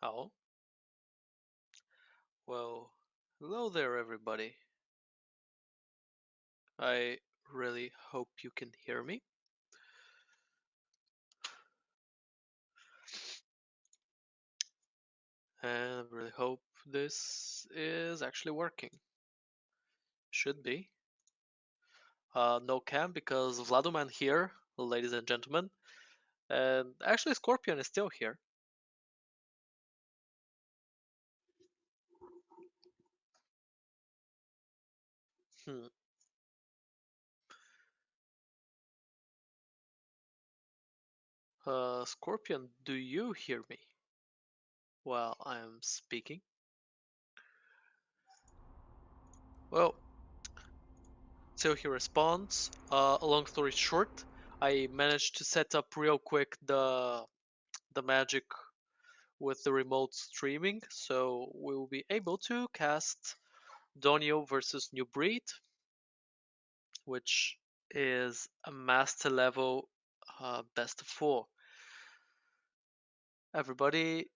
Oh, well, hello there, everybody. I really hope you can hear me. And I really hope this is actually working. Should be. No cam because Vladoman here, ladies and gentlemen. And actually, Scorpion is still here. Hmm. Scorpion, do you hear me while I'm speaking? Well, till he responds. Long story short, I managed to set up real quick the magic with the remote streaming, so we will be able to cast Doniel versus NewBreed, which is a master level best of 4. Everybody,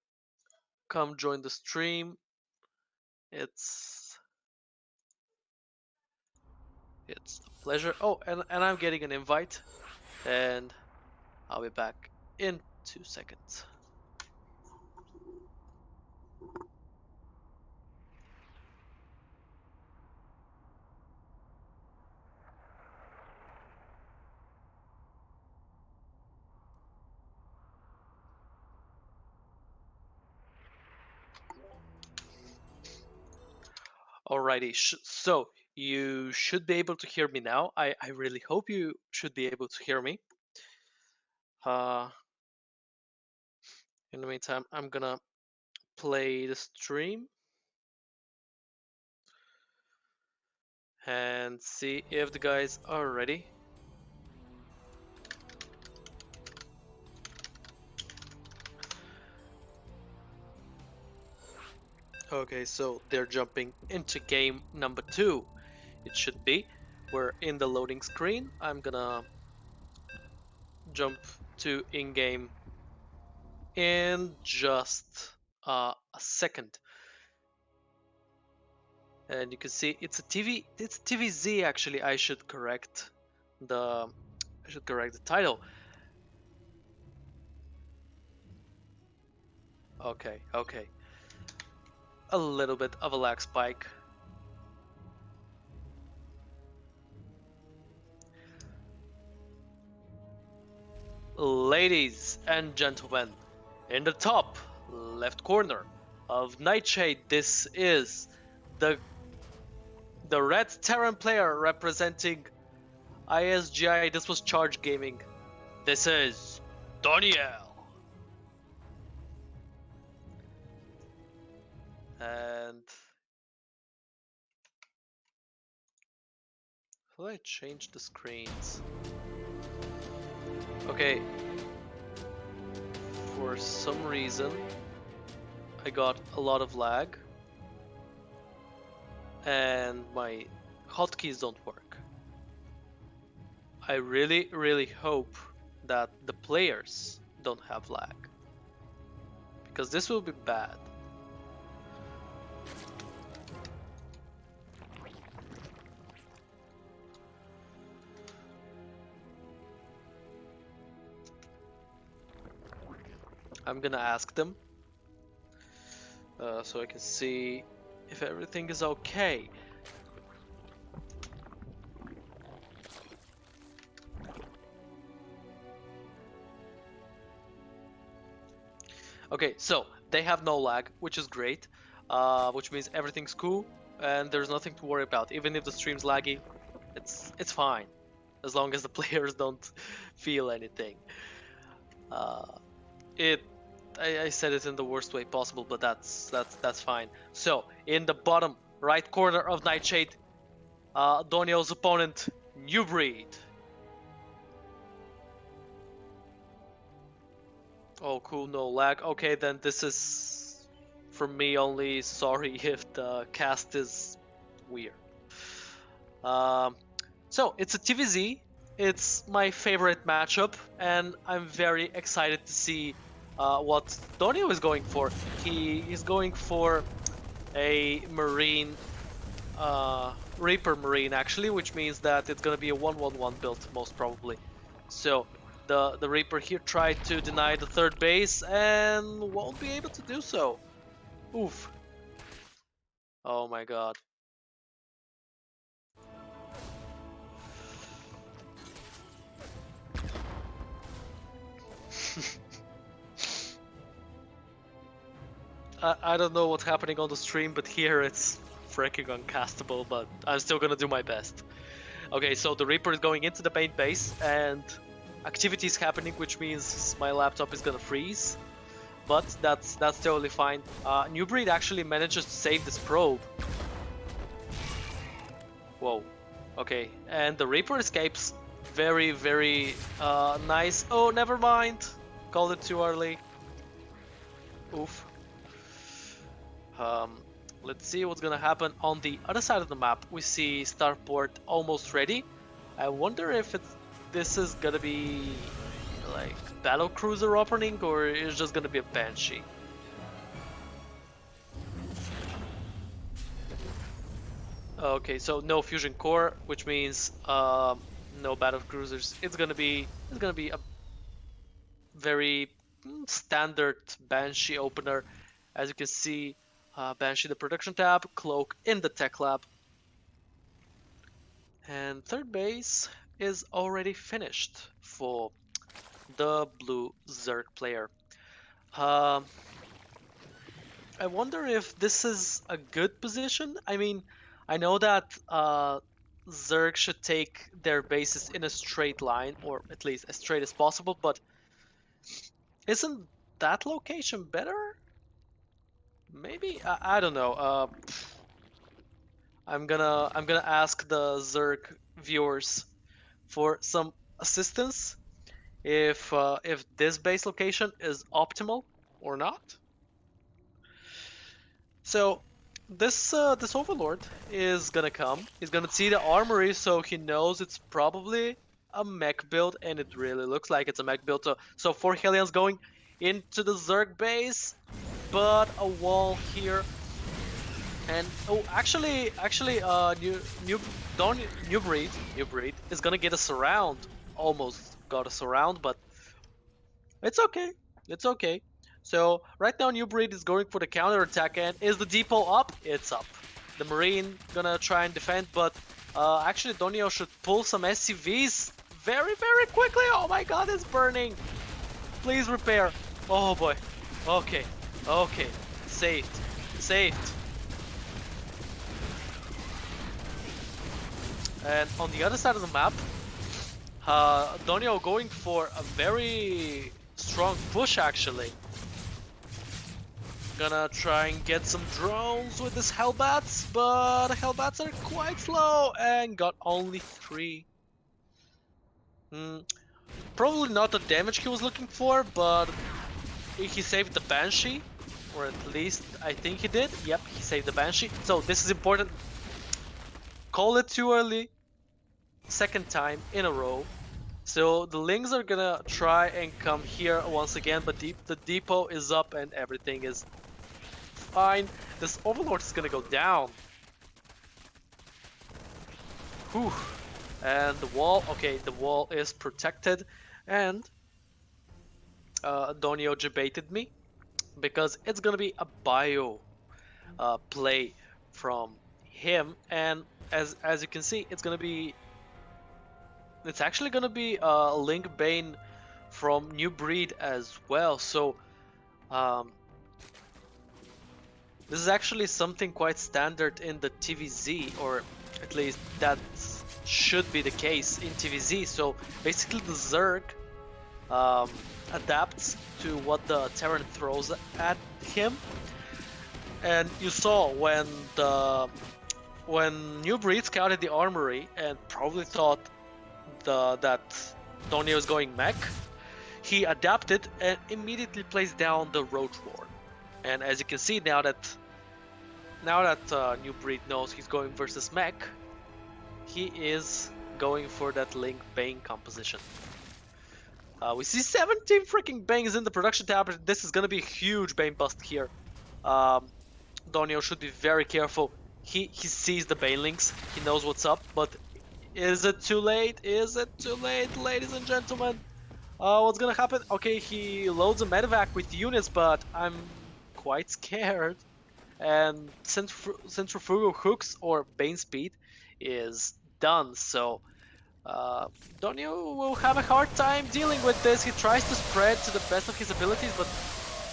come join the stream. It's a pleasure. Oh, and I'm getting an invite, and I'll be back in 2 seconds. Alrighty, so you should be able to hear me now. I really hope you should be able to hear me. In the meantime, I'm gonna play the stream and see if the guys are ready. Okay, so they're jumping into game number 2. It should be. We're in the loading screen. I'm gonna jump to in-game in just a second. And you can see it's TvZ actually. I should correct the title. Okay. A little bit of a lag spike. Ladies and gentlemen, in the top left corner of Nightshade, this is the red Terran player representing ISGI. This was Charge Gaming. This is Doniel. And will I change the screens? Okay. For some reason, I got a lot of lag. And my hotkeys don't work. I really hope that the players don't have lag, because this will be bad. I'm gonna ask them so I can see if everything is okay. Okay, so they have no lag, which is great, which means everything's cool and there's nothing to worry about. Even if the stream's laggy, it's fine, as long as the players don't feel anything. I said it in the worst way possible, but that's fine. So in the bottom right corner of Nightshade, Doniel's opponent, NewBreed. Oh, cool, no lag. Okay, then this is from me only. Sorry if the cast is weird. So it's a TvZ. It's my favorite matchup, and I'm very excited to see what Doniel is going for. He is going for a Marine, Reaper Marine actually, which means that it's gonna be a 1-1-1 build most probably. So the Reaper here tried to deny the third base and won't be able to do so. Oof. Oh my god. I don't know what's happening on the stream, but here it's freaking uncastable, but I'm still gonna do my best. Okay, so the Reaper is going into the main base, and activity is happening, which means my laptop is gonna freeze. But that's totally fine. NewBreed actually manages to save this probe. Whoa. Okay, and the Reaper escapes. Very, very nice. Oh, never mind. Called it too early. Oof. Um, let's see what's gonna happen on the other side of the map. We see Starport almost ready. I wonder if this is gonna be like battle cruiser opening or it's just gonna be a Banshee. Okay, so no fusion core, which means no battle cruisers. It's gonna be a very standard Banshee opener. As you can see, Banshee the production tab, Cloak in the tech lab. And third base is already finished for the blue Zerg player. I wonder if this is a good position. I mean, I know that Zerg should take their bases in a straight line, or at least as straight as possible, but isn't that location better? Maybe? I don't know. I'm gonna ask the Zerg viewers for some assistance if this base location is optimal or not. So this Overlord is gonna come. He's gonna see the armory, so he knows it's probably a mech build, and it really looks like it's a mech build. So 4 Hellions going into the Zerg base, but a wall here. And oh, actually, NewBreed is gonna get a surround. Almost got a surround, but it's okay. It's okay. So right now NewBreed is going for the counter attack, and is the depot up? It's up. The Marine gonna try and defend, but actually Doniel should pull some SCVs very, very quickly. Oh my god, it's burning. Please repair. Oh boy. Okay. Okay. Saved. Saved. And on the other side of the map, Doniel going for a very strong push actually. Gonna try and get some drones with his Hellbats, but Hellbats are quite slow and got only 3. Probably not the damage he was looking for, but he saved the Banshee, or at least I think he did. Yep, he saved the Banshee. So this is important. Call it too early. Second time in a row. So the Lings are gonna try and come here once again, but the depot is up and everything is fine. This Overlord is gonna go down. Whew. And the wall, okay, the wall is protected, and Doniel debated me because it's gonna be a bio play from him, and as you can see, it's actually gonna be a Link Bane from NewBreed as well. So this is actually something quite standard in the TvZ, or at least that should be the case in TvZ. So basically the Zerg adapts to what the Terran throws at him. And you saw when NewBreed scouted the armory and probably thought that Doniel was going mech, he adapted and immediately placed down the Roach Lord. And as you can see, now that NewBreed knows he's going versus mech, he is going for that Link Bane composition. We see 17 freaking bangs in the production tab. This is gonna be a huge bane bust here. Um, Doniel should be very careful. He sees the banelings. He knows what's up, but is it too late? Is it too late, ladies and gentlemen? What's gonna happen? Okay, he loads a medevac with units, but I'm quite scared. And centrifugal hooks or bane speed is done, so Doniel will have a hard time dealing with this. He tries to spread to the best of his abilities, but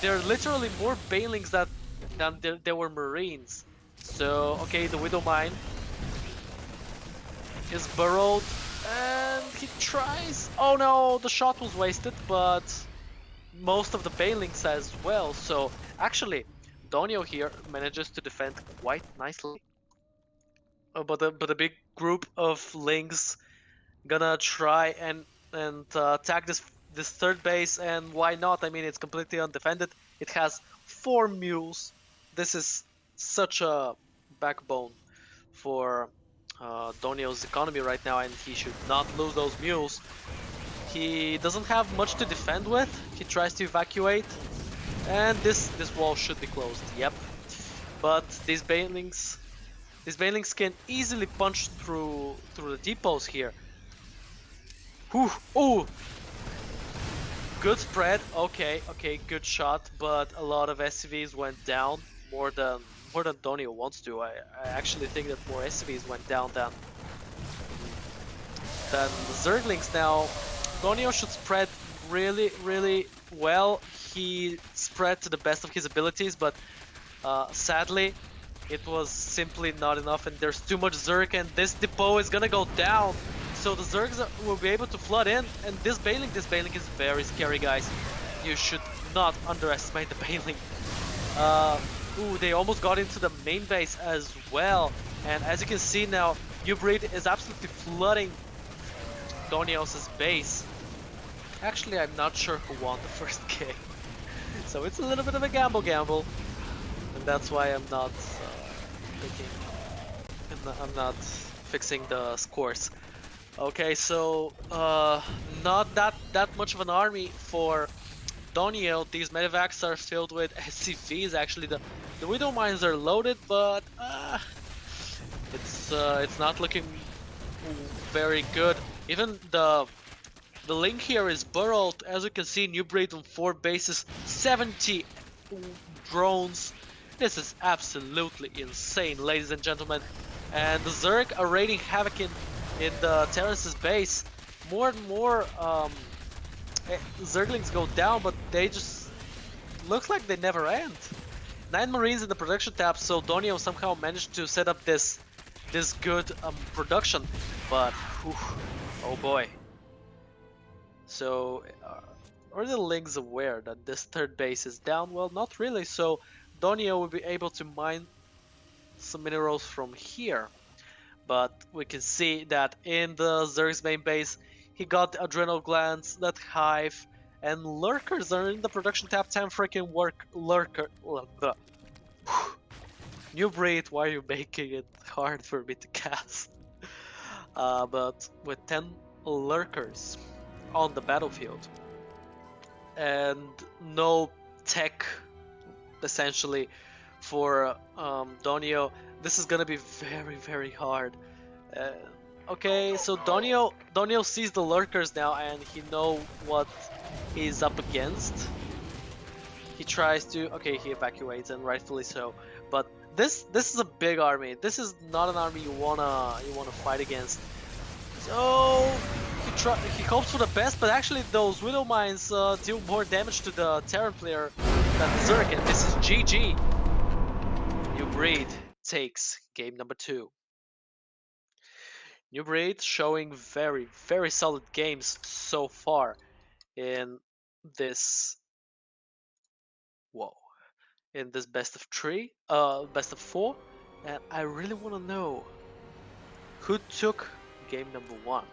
there are literally more banelings than there were marines. So okay, the widow mine is burrowed, and he tries. Oh no, the shot was wasted, but most of the banelings as well. So actually, Doniel here manages to defend quite nicely. But a big group of lings gonna try and attack this third base, and why not? I mean, it's completely undefended. It has 4 mules. This is such a backbone for Doniel's economy right now, and he should not lose those mules. He doesn't have much to defend with. He tries to evacuate, and this wall should be closed. Yep, but these banelings can easily punch through the depots here. Whew. Oh, good spread. Okay, good shot, but a lot of SCVs went down more than Doniel wants to. I actually think that more SCVs went down than the Zerglings. Now, Doniel should spread really well. He spread to the best of his abilities, but sadly, it was simply not enough, and there's too much Zerg, and this depot is gonna go down. So the Zergs will be able to flood in, and this Baneling is very scary, guys. You should not underestimate the Baneling. Ooh, they almost got into the main base as well, and as you can see now, NewBreed is absolutely flooding Doniel's base. Actually, I'm not sure who won the first game, so it's a little bit of a gamble, and that's why I'm not I'm not fixing the scores. Okay, so not that much of an army for Doniel. These medevacs are filled with SCVs. Actually, the widow mines are loaded, but it's not looking very good. Even the link here is burrowed. As you can see, NewBreed on 4 bases, 70 drones. This is absolutely insane, ladies and gentlemen. And the Zerg are raiding havoc in the Terrance's base. More and more Zerglings go down, but they just looks like they never end. 9 Marines in the production tab, so Doniel somehow managed to set up this good production, but whew, oh boy. So are the Lings aware that this third base is down? Well, not really, so Doniel will be able to mine some minerals from here. But we can see that in the Zerg's main base, he got the adrenal glands, that hive, and lurkers are in the production tab. 10 freaking lurker. NewBreed, why are you making it hard for me to cast? But with 10 lurkers on the battlefield and no tech, essentially, for Doniel, this is gonna be very hard. Okay, so Doniel sees the lurkers now, and he know what he's up against. He tries to, okay, he evacuates, and rightfully so. But this is a big army. This is not an army you wanna fight against. So he hopes for the best, but actually those widow mines deal more damage to the Terran player than Zerg, and this is GG. NewBreed takes game number 2. NewBreed showing very solid games so far in this in this best of 4, and I really want to know who took game number 1.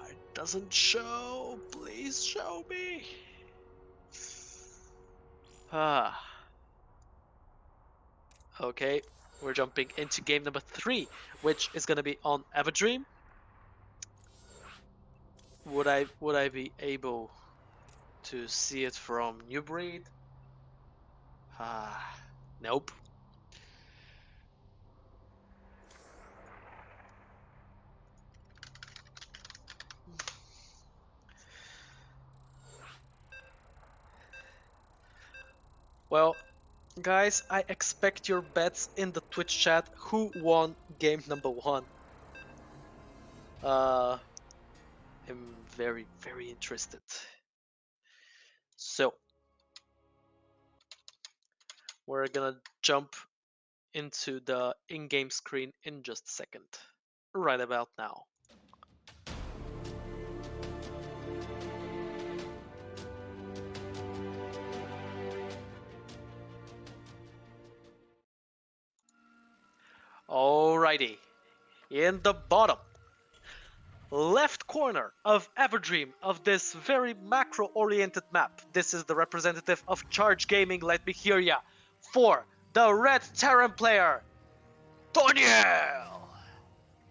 It doesn't show. Please show me. Okay, we're jumping into game number 3, which is gonna be on Everdream. would I be able to see it from NewBreed? Nope. Well, guys, I expect your bets in the Twitch chat. Who won game number 1? I'm very, very interested. So, we're gonna jump into the in-game screen in just a second. Right about now. Alrighty. In the bottom left corner of Everdream of this very macro-oriented map, this is the representative of Charge Gaming, let me hear ya, for the Red Terran player, Doniel!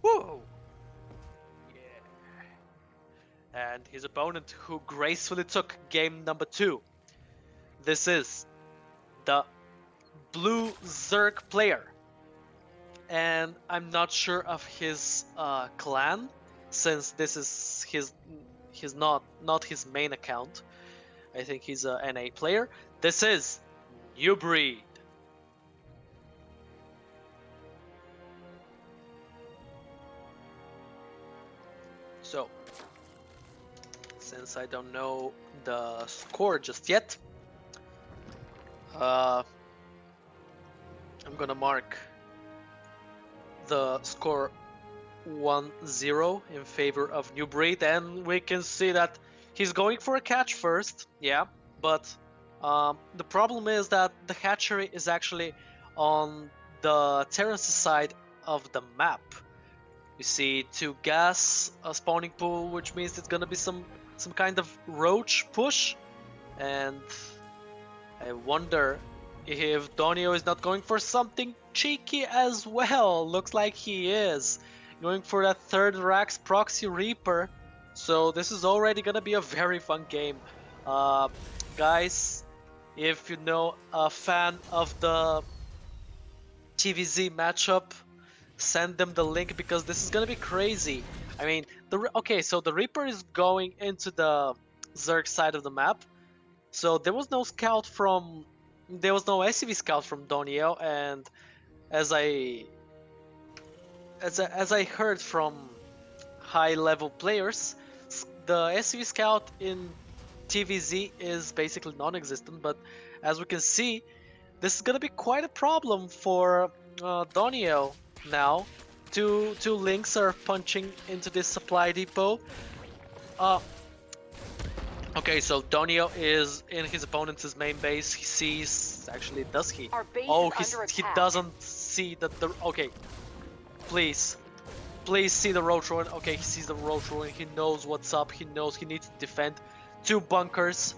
Woo! Yeah. And his opponent who gracefully took game number 2. This is the Blue Zerg player. And I'm not sure of his clan, since this is his not his main account. I think he's a NA player. This is NewBreed. So, since I don't know the score just yet, I'm gonna mark the score 1-0 in favor of NewBreed, and we can see that he's going for a catch first, yeah, but the problem is that the hatchery is actually on the terrace side of the map. You see 2 gas, a spawning pool, which means it's gonna be some kind of roach push, and I wonder if Doniel is not going for something cheeky as well. Looks like he is going for that 3rd Rax Proxy Reaper. So this is already gonna be a very fun game. Guys, if you know a fan of the TvZ matchup, send them the link because this is gonna be crazy. I mean, okay, so the Reaper is going into the Zerg side of the map. So there was no SCV scout from Doniel, and as I heard from high level players, the SCV scout in TvZ is basically non-existent. But as we can see, this is gonna be quite a problem for Doniel now. Two links are punching into this supply depot. Okay, so Doniel is in his opponent's main base. He sees, actually, does he? Oh, he doesn't see that the, okay. Please see the roach ruin. Okay, he sees the roach ruin. He knows what's up. He knows he needs to defend 2 bunkers.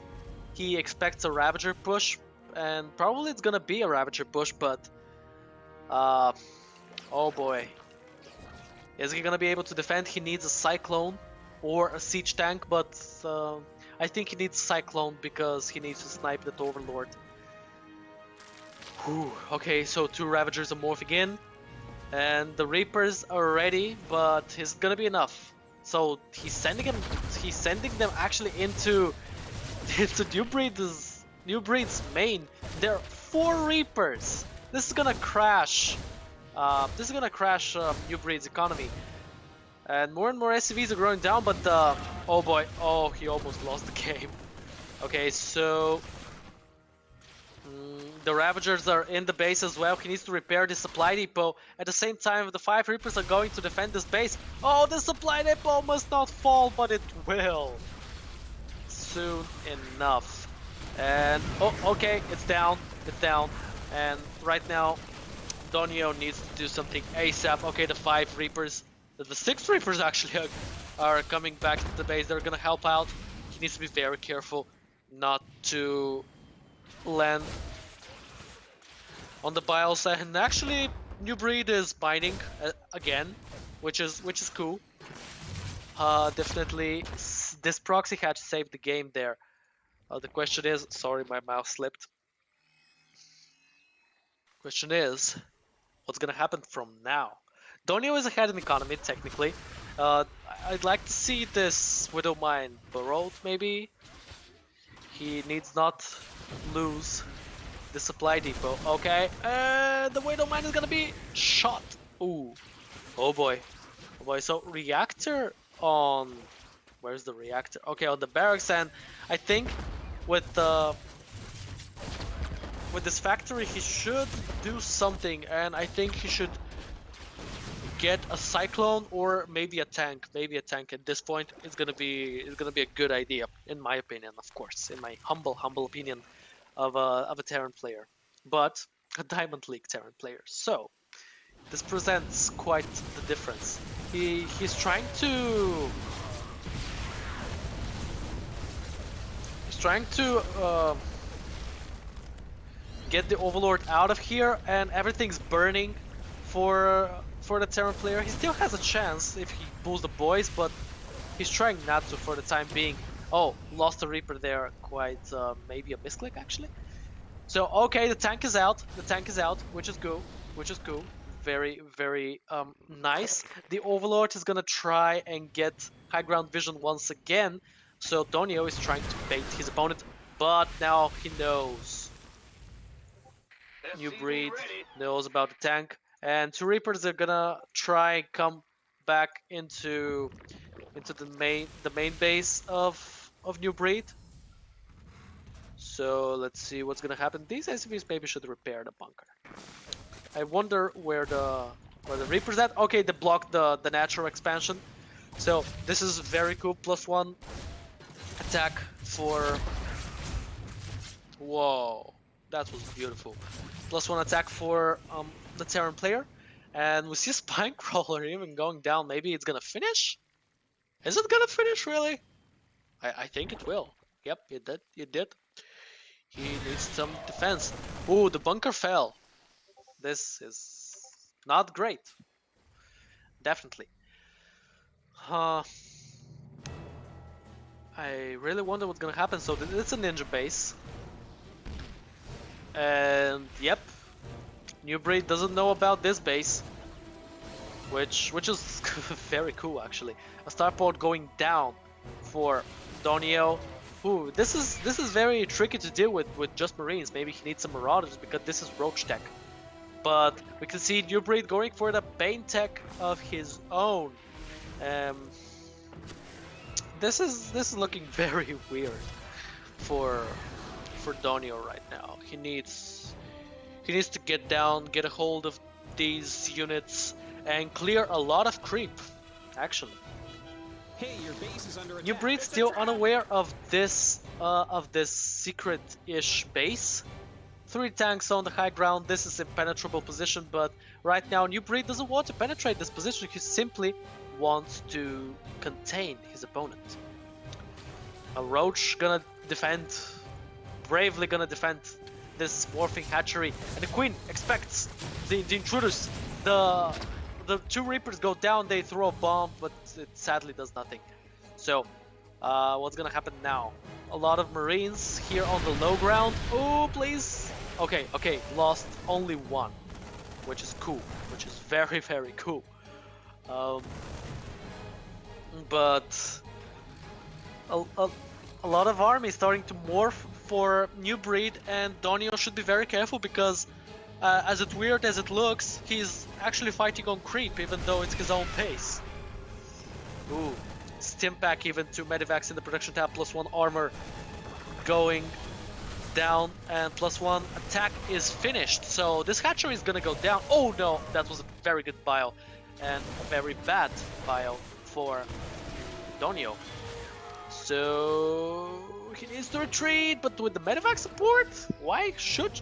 He expects a Ravager push, and probably it's gonna be a Ravager push, but oh boy. Is he gonna be able to defend? He needs a Cyclone or a Siege Tank, but I think he needs Cyclone because he needs to snipe that Overlord. Whew. Okay, so 2 Ravagers are morphing in, and the Reapers are ready, but it's gonna be enough. So he's sending them actually into NewBreed's main. There are 4 Reapers. This is gonna crash. NewBreed's economy. And more SCVs are growing down, but oh boy, oh, he almost lost the game. Okay, so the Ravagers are in the base as well. He needs to repair the supply depot. At the same time, the 5 Reapers are going to defend this base. Oh, the supply depot must not fall, but it will. Soon enough. And, oh, okay, it's down. And right now, Doniel needs to do something ASAP. Okay, the 5 Reapers, the 6 Reapers actually are coming back to the base. They're gonna help out. He needs to be very careful not to land on the bios. And actually, NewBreed is binding again, which is cool. Definitely this proxy hatch saved the game there. The question is, sorry, my mouse slipped. Question is, what's gonna happen from now? Doniel is ahead in economy, technically. I'd like to see this Widow Mine burrowed, maybe. He needs not lose the supply depot. Okay, the Widow Mine is gonna be shot. Ooh, oh boy, oh boy. So reactor on, where's the reactor? Okay, on the barracks, and I think with this factory he should do something, and I think he should get a cyclone or maybe a tank. Maybe a tank at this point is gonna be a good idea, in my opinion, of course, in my humble opinion of a Terran player, but a Diamond League Terran player. So this presents quite the difference. He's trying to get the Overlord out of here, and everything's burning for the Terran player. He still has a chance if he pulls the boys, but he's trying not to for the time being. Oh, lost a Reaper there. Quite maybe a misclick actually. So okay, the tank is out. The tank is out, which is cool. Which is cool. Very nice. The Overlord is gonna try and get high ground vision once again. So Doniel is trying to bait his opponent, but now he knows. NewBreed knows about the tank, and two Reapers are gonna try and come back into the main base of NewBreed. So let's see what's gonna happen. These SCVs maybe should repair the bunker. I wonder where the Reapers at. Okay, they blocked the natural expansion. So this is very cool. +1 attack for. Whoa, that was beautiful. +1 attack for the Terran player, and we see a Spine Crawler even going down. Maybe it's gonna finish. Is it gonna finish really? I think it will. Yep, it did. It did. He needs some defense. Ooh, the bunker fell. This is not great. Definitely. I really wonder what's gonna happen. So it's a ninja base. And yep, NewBreed doesn't know about this base. Which is very cool actually. A starport going down for Doniel. Ooh, this is very tricky to deal with just Marines. Maybe he needs some Marauders because this is Roach Tech. But we can see NewBreed going for the Bane Tech of his own. This is looking very weird for Doniel right now. He needs to get down, get a hold of these units, and clear a lot of creep, actually. Hey, your base is under attack. NewBreed's still unaware of this secret-ish base. 3 tanks on the high ground. This is a impenetrable position, but right now NewBreed doesn't want to penetrate this position. He simply wants to contain his opponent. A Roach gonna defend, bravely gonna defend this morphing hatchery, and the Queen expects the intruders. The 2 Reapers go down, they throw a bomb, but it sadly does nothing. So, what's gonna happen now? A lot of Marines here on the low ground. Oh, please. Okay, lost only 1, which is cool, which is very, very cool. But a lot of armies starting to morph for NewBreed, and Doniel should be very careful because as weird as it looks, he's actually fighting on creep, even though it's his own pace. Ooh, Stimpack even to Medivacs in the production tab, +1 armor going down, and +1 attack is finished. So this hatchery is gonna go down. Oh no, that was a very good bio, and a very bad bio for Doniel. So he needs to retreat, but with the Medivac support, why should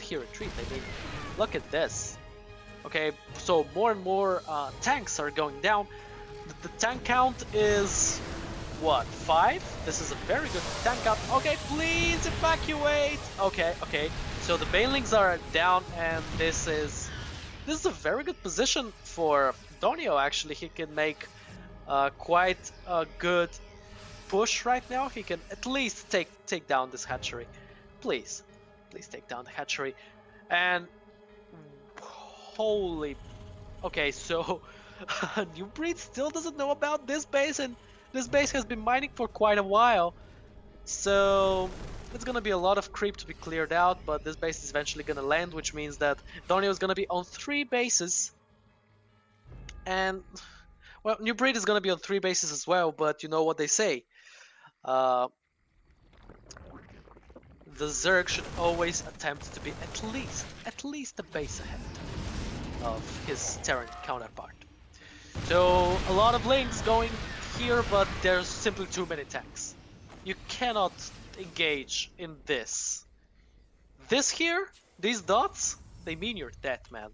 he retreat? I mean, look at this. Okay, so more and more tanks are going down. The tank count is what, 5? This is a very good tank count. Okay, please evacuate. Okay. So the Banelings are down, and this is a very good position for Doniel. Actually, he can make quite a good push right now, he can at least take down this hatchery. Please, please take down the hatchery. And holy, okay, so NewBreed still doesn't know about this base, and this base has been mining for quite a while. So it's gonna be a lot of creep to be cleared out, but this base is eventually gonna land, which means that Doniel is gonna be on 3 bases. And well, NewBreed is gonna be on 3 bases as well, but you know what they say. Uh, the Zerg should always attempt to be at least a base ahead of his Terran counterpart. So a lot of links going here, but there's simply too many tanks. You cannot engage in this. This here, these dots, they mean you're dead, man.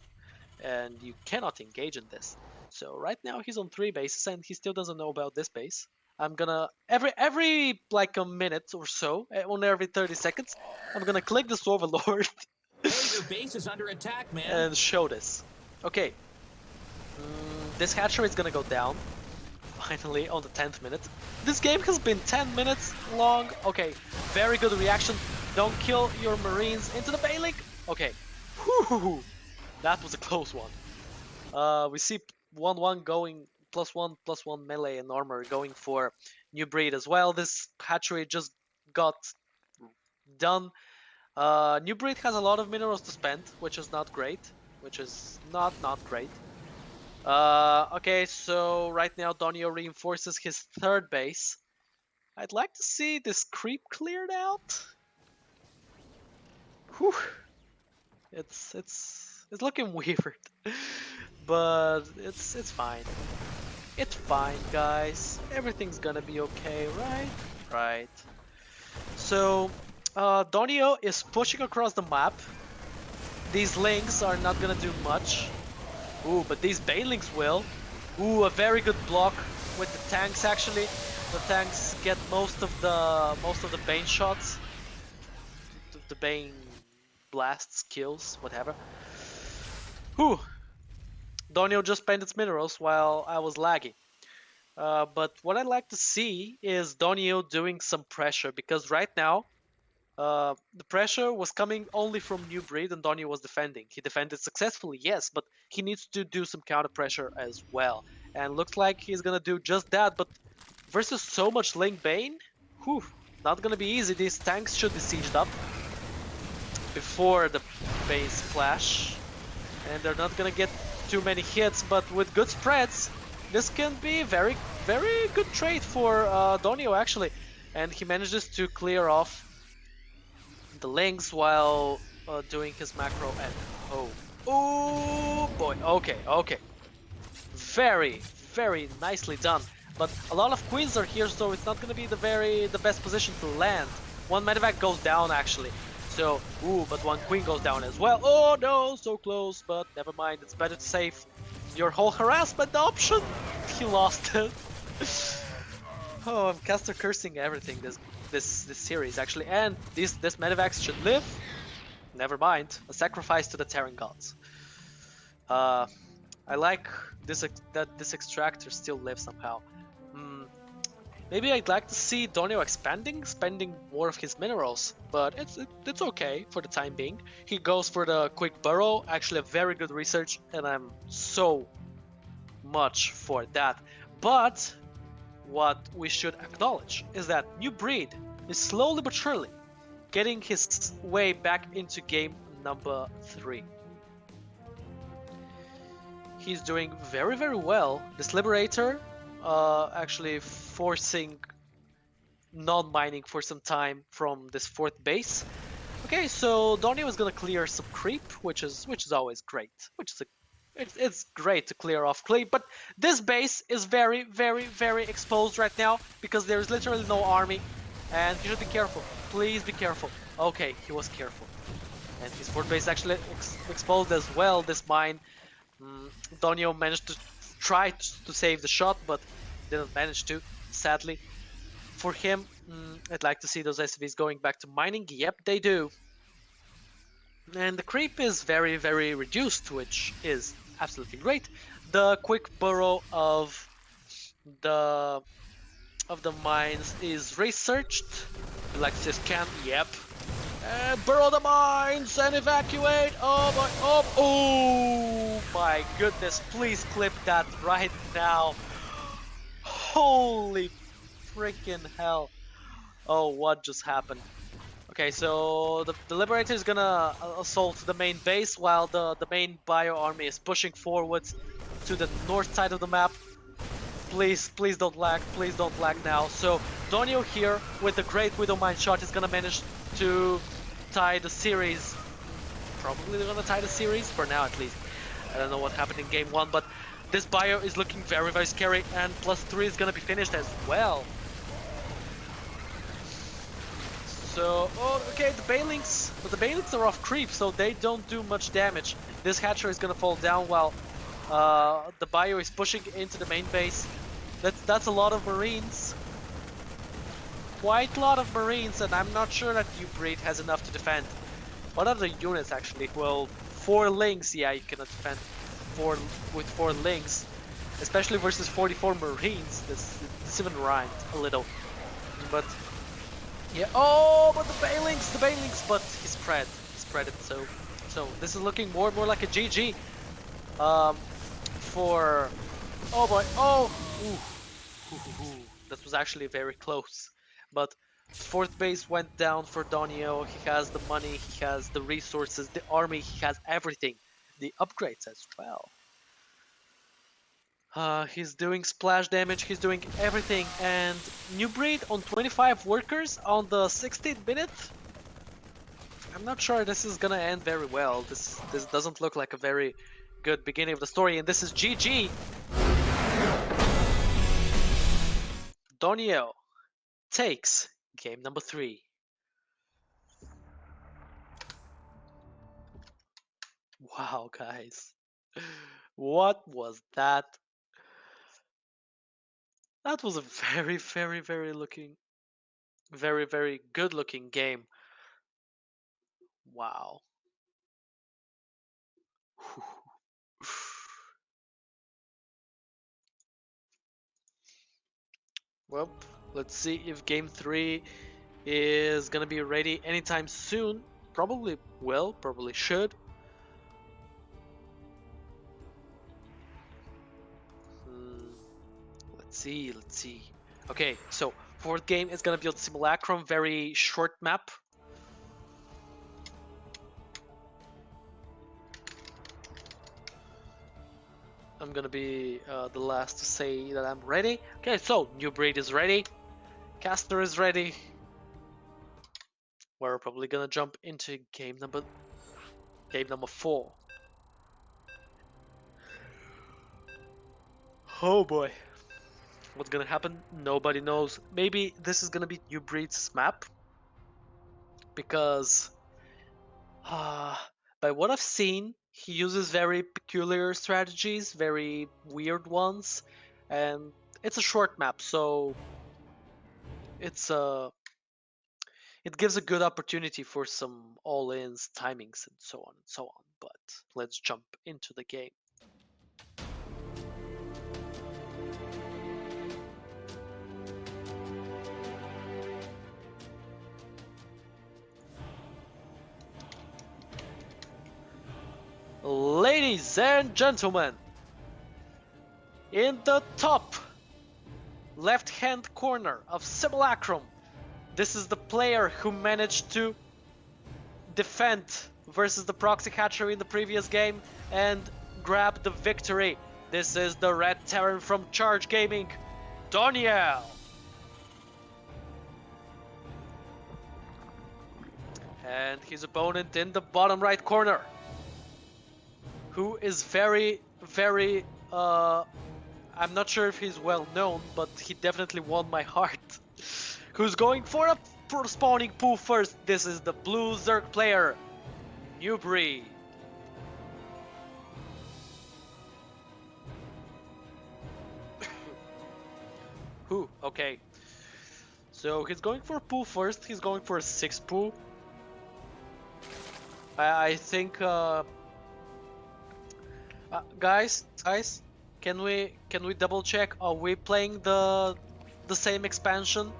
And you cannot engage in this. So right now he's on 3 bases and he still doesn't know about this base. I'm gonna every like a minute or so, on every 30 seconds, I'm gonna click this overlord Hey, your base is under attack, man. and show this. Okay, this hatchery is gonna go down. Finally, on the 10th minute. This game has been 10 minutes long. Okay, very good reaction. Don't kill your marines into the bailing. Okay, whew, that was a close one. We see 1-1 going +1/+1 melee and armor going for NewBreed as well. This hatchery just got done. NewBreed has a lot of minerals to spend, which is not great. Which is not great. Okay, so right now Doniel reinforces his 3rd base. I'd like to see this creep cleared out. Whew. It's looking weird, but it's fine. It's fine, guys. Everything's gonna be okay, right? Right. So, Doniel is pushing across the map. These links are not gonna do much. Ooh, but these banelings will. Ooh, a very good block with the tanks actually. The tanks get most of the bane shots. The bane blasts, kills, whatever. Whew. Doniel just spent its minerals while I was laggy. But what I'd like to see is Doniel doing some pressure, because right now the pressure was coming only from NewBreed and Doniel was defending. He defended successfully, yes, but he needs to do some counter pressure as well. And looks like he's gonna do just that, but versus so much Link Bane, whew, not gonna be easy. These tanks should be sieged up before the Bane splash. And they're not gonna get too many hits, but with good spreads, this can be very good trade for Doniel actually. And he manages to clear off the links while doing his macro at home. Oh boy, okay. Very nicely done. But a lot of queens are here, so it's not gonna be the best position to land. One medevac goes down actually. So, ooh, but one queen goes down as well. Oh no, so close, but never mind. It's better to save your whole harassment option. He lost it. Oh, I'm caster cursing everything this series actually, and this medevacs should live. Never mind, a sacrifice to the Terran gods. I like that this extractor still lives somehow. Maybe I'd like to see Doniel spending more of his minerals, but it's okay for the time being. He goes for the quick burrow, actually a very good research, and I'm so much for that. But what we should acknowledge is that NewBreed is slowly but surely getting his way back into game number 3. He's doing very well. This Liberator actually forcing non-mining for some time from this 4th base. Okay, so Doniel is gonna clear some creep, which is always great. It's great to clear off creep, but this base is very exposed right now because there is literally no army, and you should be careful. Please be careful. Okay, he was careful, and his 4th base actually exposed as well. This mine. Doniel managed to try to save the shot, but didn't manage to, sadly. For him, I'd like to see those SCVs going back to mining. Yep, they do. And the creep is very reduced, which is absolutely great. The quick burrow of the of the mines is researched. You like to say scan? Yep. And burrow the mines and evacuate. Oh my! Oh my goodness! Please clip that right now. Holy freaking hell! Oh, what just happened? Okay, so the Liberator is gonna assault the main base while the main Bio army is pushing forwards to the north side of the map. Please don't lag. Please don't lag now. So Doniel here with the Great Widow Mine shot is gonna manage to tie the series. Probably they're gonna tie the series for now at least. I don't know what happened in game 1, but this Bio is looking very scary, and +3 is gonna be finished as well. So, oh, okay, the Banelings, but the Banelings are off creep, so they don't do much damage. This Hatcher is gonna fall down while the Bio is pushing into the main base. That's a lot of Marines. Quite a lot of Marines, and I'm not sure that NewBreed has enough to defend. What are the units actually? Well, 4 Lings, yeah, you cannot defend with 4 Lings. Especially versus 44 Marines, this even rhymed a little. But yeah, oh, but the Banelings, but he spread it, so this is looking more and more like a GG. For, oh boy, oh, ooh, that was actually very close, but 4th base went down for Doniel. He has the money, he has the resources, the army, he has everything, the upgrades as well. He's doing splash damage, he's doing everything, and NewBreed on 25 workers on the 16th minute? I'm not sure this is gonna end very well. This doesn't look like a very good beginning of the story, and this is GG! Doniel takes game number 3. Wow, guys. What was that? That was a very good looking game. Wow. Well, let's see if game 3 is gonna be ready anytime soon. Probably will, probably should. Let's see. Okay, so 4th game is gonna be on Simulacrum, very short map. I'm gonna be the last to say that I'm ready. Okay, so NewBreed is ready. Caster is ready. We're probably gonna jump into game number 4. Oh boy. What's gonna happen? Nobody knows. Maybe this is gonna be NewBreed's map. Because by what I've seen, he uses very peculiar strategies, very weird ones, and it's a short map, so it's it gives a good opportunity for some all-ins, timings, and so on and so on. But let's jump into the game. Ladies and gentlemen, in the top left-hand corner of Simulacrum, this is the player who managed to defend versus the Proxy Hatchery in the previous game and grab the victory. This is the Red Terran from Charge Gaming, Doniel. And his opponent in the bottom right corner, who is very, I'm not sure if he's well known, but he definitely won my heart. Who's going for a spawning pool first? This is the blue Zerg player, NewBreed. Who? Okay. So he's going for a pool first. He's going for a 6 pool. I think guys, can we double check? Are we playing the the same expansion?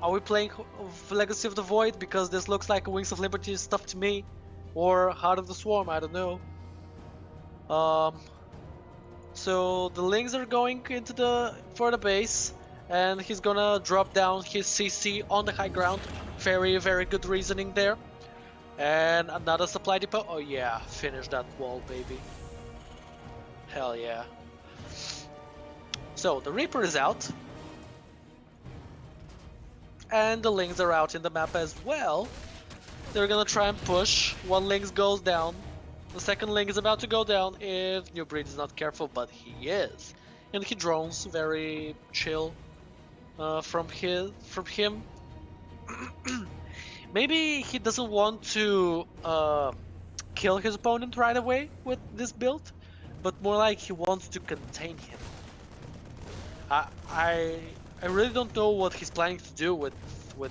Are we playing Legacy of the Void? Because this looks like Wings of Liberty stuff to me. Or Heart of the Swarm, I don't know. So the Lings are going into for the base, and he's gonna drop down his CC on the high ground. Very, very good reasoning there. And another supply depot. Oh yeah, finish that wall, baby. Hell yeah. So the Reaper is out. And the Lings are out in the map as well. They're gonna try and push. One Link goes down. The second Link is about to go down if NewBreed is not careful, but he is. And he drones, very chill from him. Maybe he doesn't want to kill his opponent right away with this build, but more like he wants to contain him. I really don't know what he's planning to do with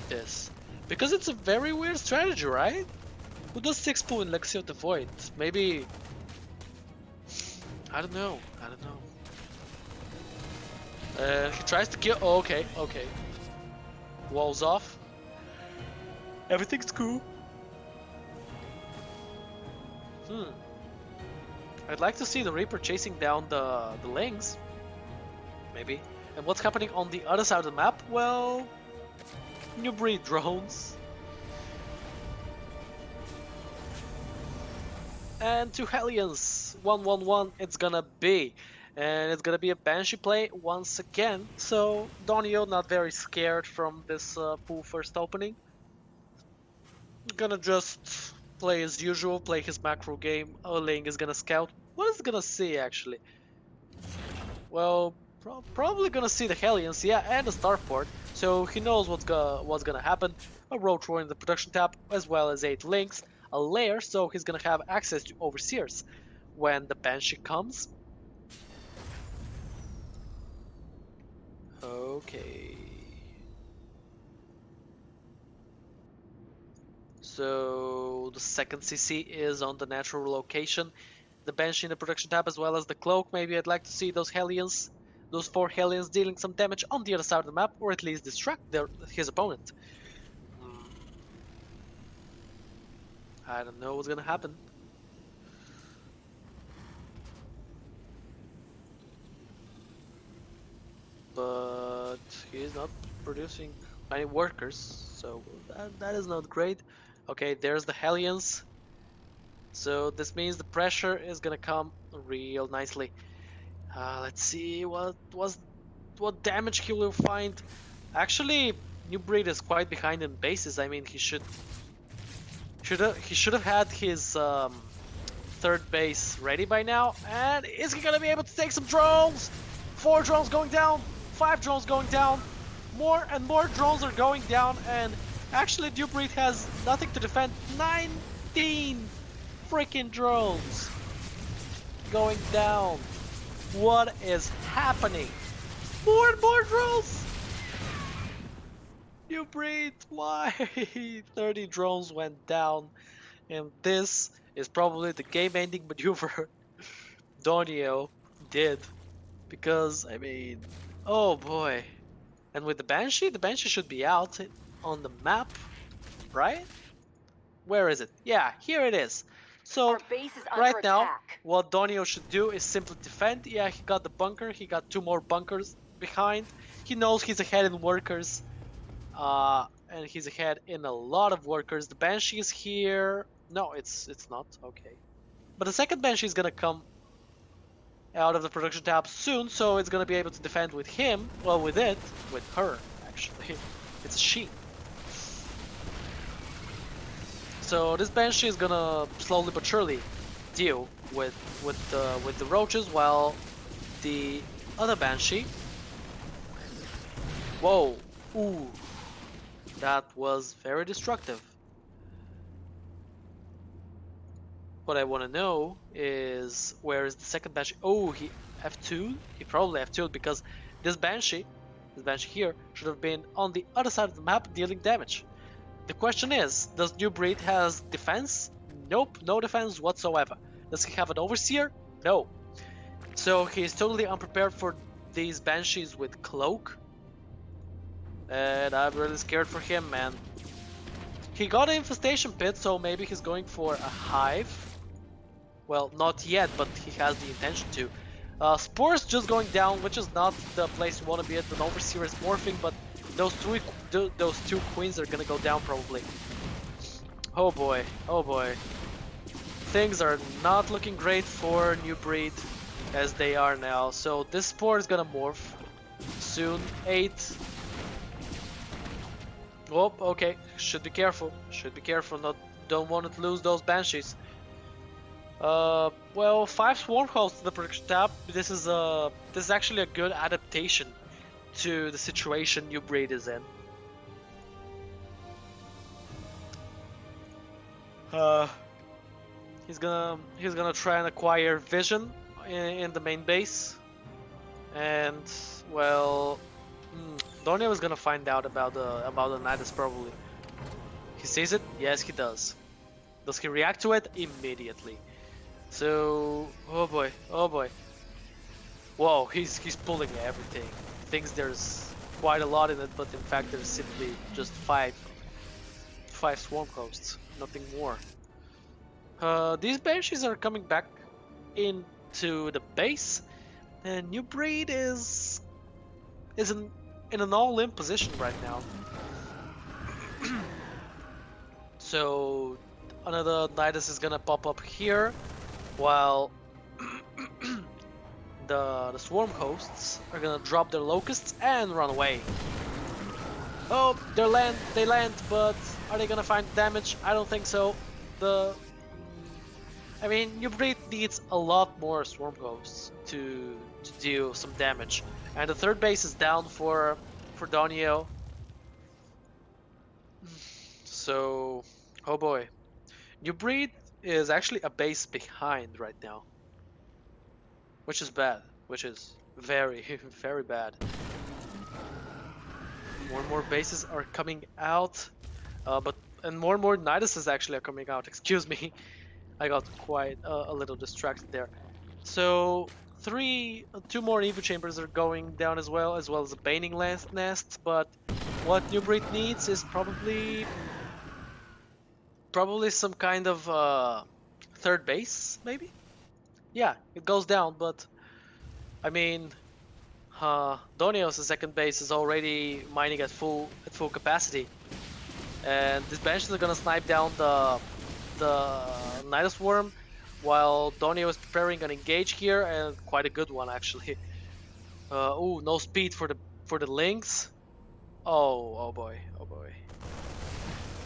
this, because it's a very weird strategy, right? Who does 6 pool in Legacy of the Void? Maybe... I don't know. He tries to kill... Oh, okay. Walls off. Everything's cool. I'd like to see the Reaper chasing down the Lings. Maybe. And what's happening on the other side of the map? Well... NewBreed drones. And 2 Hellions, 1-1-1 it's gonna be. And it's gonna be a Banshee play once again. So Doniel not very scared from this pool first opening. Gonna just play as usual, play his macro game. Ling is gonna scout. What is he gonna see actually? Well, probably gonna see the Hellions, yeah, and the Starport. So he knows what's gonna happen. A Road Roar in the production tab, as well as 8 Links. A lair, so he's gonna have access to overseers when the Banshee comes. Okay. So the second CC is on the natural location. The Banshee in the production tab, as well as the Cloak. Maybe I'd like to see those Hellions, those 4 Hellions dealing some damage on the other side of the map, or at least distract his opponent. I don't know what's gonna happen. But he's not producing many workers, so that is not great. Okay, there's the Hellions. So this means the pressure is gonna come real nicely. Let's see what damage he will find. Actually, NewBreed is quite behind in bases. I mean, he should have had his third base ready by now. And is he gonna be able to take some drones? 4 drones going down, 5 drones going down, more and more drones are going down, and actually NewBreed has nothing to defend. 19 freaking drones going down. What is happening? More and more drones! NewBreed, why? 30 drones went down, and this is probably the game-ending maneuver Doniel did. Because, I mean, oh boy. And with the Banshee should be out on the map, right? Where is it? Yeah, here it is. So, right now, what Doniel should do is simply defend. Yeah, he got the bunker, he got 2 more bunkers behind. He knows he's ahead in workers. And he's ahead in a lot of workers. The Banshee is here. No, it's not. Okay. But the second Banshee is gonna come out of the production tab soon, so it's gonna be able to defend with him. Well, with her, actually. It's a she. So this Banshee is gonna slowly but surely deal with the roaches, while the other Banshee. Whoa! Ooh, that was very destructive. What I want to know is, where is the second Banshee? Oh, he F2'd? He probably F2'd because this Banshee here, should have been on the other side of the map dealing damage. The question is, does NewBreed has defense? Nope, no defense whatsoever. Does he have an Overseer? No. So he is totally unprepared for these Banshees with Cloak. And I'm really scared for him, man. He got an infestation pit, so maybe he's going for a hive. Well, not yet, but he has the intention to. Spore's just going down, which is not the place you want to be at. The Overseer is morphing, but those two queens are gonna go down probably. Oh boy, oh boy. Things are not looking great for NewBreed as they are now. So this Spore is gonna morph soon. 8. Oh, okay. Should be careful. Should be careful. Don't want to lose those Banshees. Well, 5 swarm hosts to the production tab. This is actually a good adaptation to the situation NewBreed is in. Uh, he's gonna try and acquire vision in the main base, and well, Doniel is gonna find out about the Nidus probably. He sees it. Yes, he does. Does he react to it? Immediately. So, oh boy, oh boy. Whoa, he's pulling everything. Thinks there's quite a lot in it, but in fact there's simply just five swarm hosts, nothing more. These banshees are coming back into the base, and NewBreed is in an all-in position right now. So another Nidus is gonna pop up here, while the swarm hosts are gonna drop their locusts and run away. Oh, they land, but are they gonna find damage? I don't think so. I mean, NewBreed needs a lot more swarm hosts to deal some damage, and the third base is down for Doniel. So, oh boy, NewBreed is actually a base behind right now, which is bad, which is very very bad. More and more bases are coming out, and more Niduses actually are coming out. Excuse me, I got quite a little distracted there. So two more Evo chambers are going down as well as a Baning nest. But what NewBreed needs is probably some kind of third base, maybe. Yeah, it goes down, but I mean, Doniel's second base is already mining at full capacity, and these Banshees are gonna snipe down the Nidus Worm, while Doniel is preparing an engage here, and quite a good one actually. Ooh, no speed for the Lynx. Oh boy, oh boy.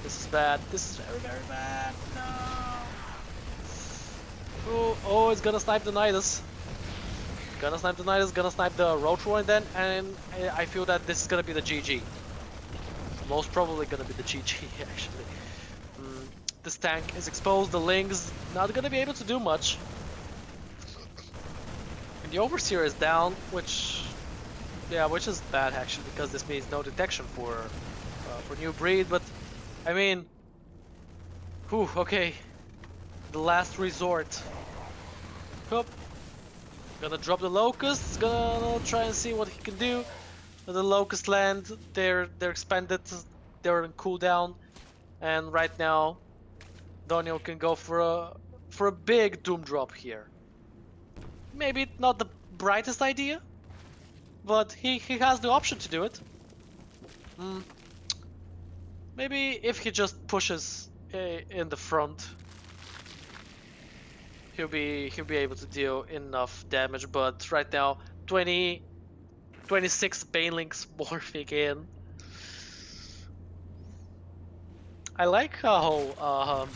This is bad. This is very very bad. No. Oh, it's gonna snipe the Nidus. Gonna snipe the Nidus, gonna snipe the Roach Warren then, and I feel that this is gonna be the GG. Most probably gonna be the GG actually. This tank is exposed, the Lynx not gonna be able to do much. And the Overseer is down, which is bad actually, because this means no detection for NewBreed, but I mean, whew, okay. The last resort. Hup. Gonna drop the Locusts, gonna try and see what he can do. The Locust land, they're expanded, they're in cooldown, and right now Doniel can go for a big Doom drop here. Maybe not the brightest idea, but he has the option to do it. Maybe if he just pushes in the front, he'll be able to deal enough damage. But right now, 26 Banelings morphing in. I like how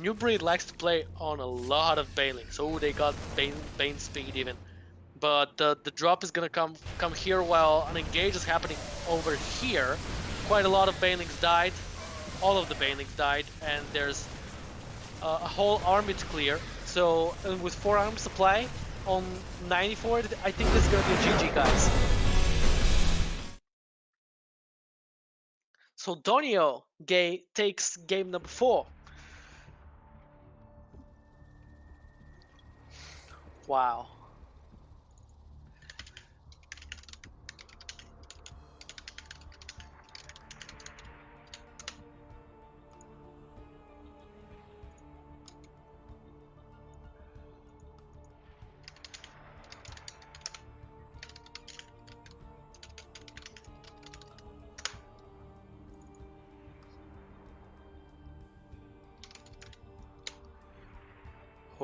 NewBreed likes to play on a lot of Banelings. Oh, they got Bane speed even. But the drop is gonna come here while an engage is happening over here. Quite a lot of Banelings died. All of the Banelings died, and there's a whole army to clear. So with 4 arm supply on 94, I think this is gonna be a GG, guys. So Doniel takes game number 4. Wow.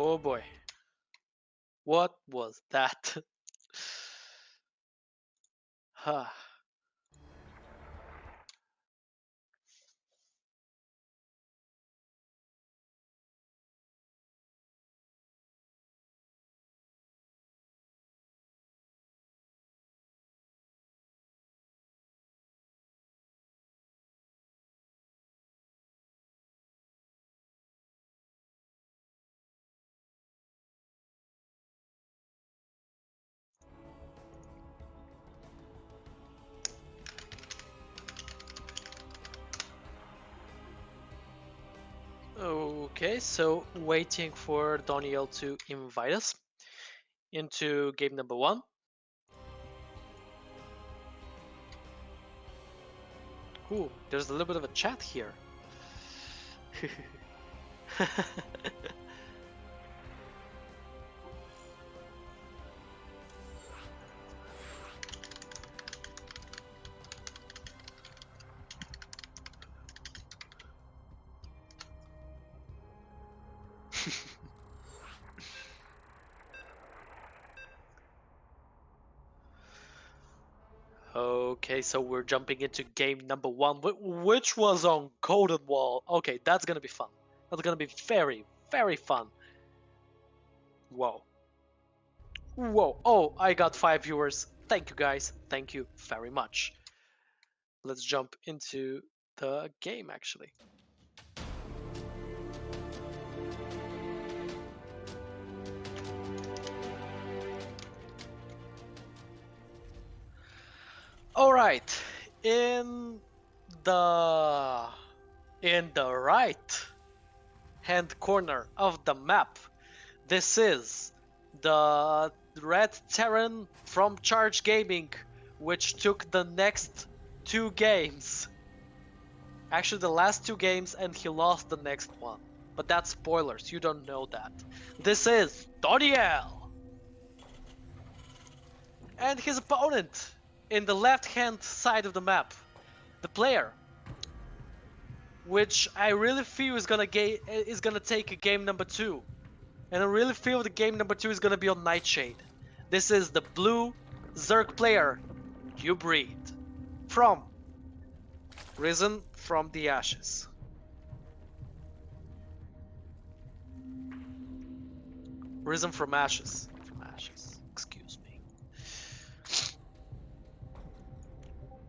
Oh boy. What was that? Huh. Okay, so waiting for Doniel to invite us into game number 1. Ooh, there's a little bit of a chat here. Okay, so we're jumping into game number 1, which was on Golden Wall. Okay, that's gonna be fun. That's gonna be very, very fun. Whoa. Whoa. Oh, I got 5 viewers. Thank you, guys. Thank you very much. Let's jump into the game, actually. All right. In the right hand corner of the map, this is the Red Terran from Charge Gaming, which took the next 2 games. Actually, the last 2 games, and he lost the next one. But that's spoilers, you don't know that. This is Doniel! And his opponent in the left-hand side of the map, the player, which I really feel is gonna take a game number 2. And I really feel the game number 2 is gonna be on Nightshade. This is the blue Zerg player, NewBreed, from Risen from the Ashes. Risen from Ashes. From Ashes. Excuse me.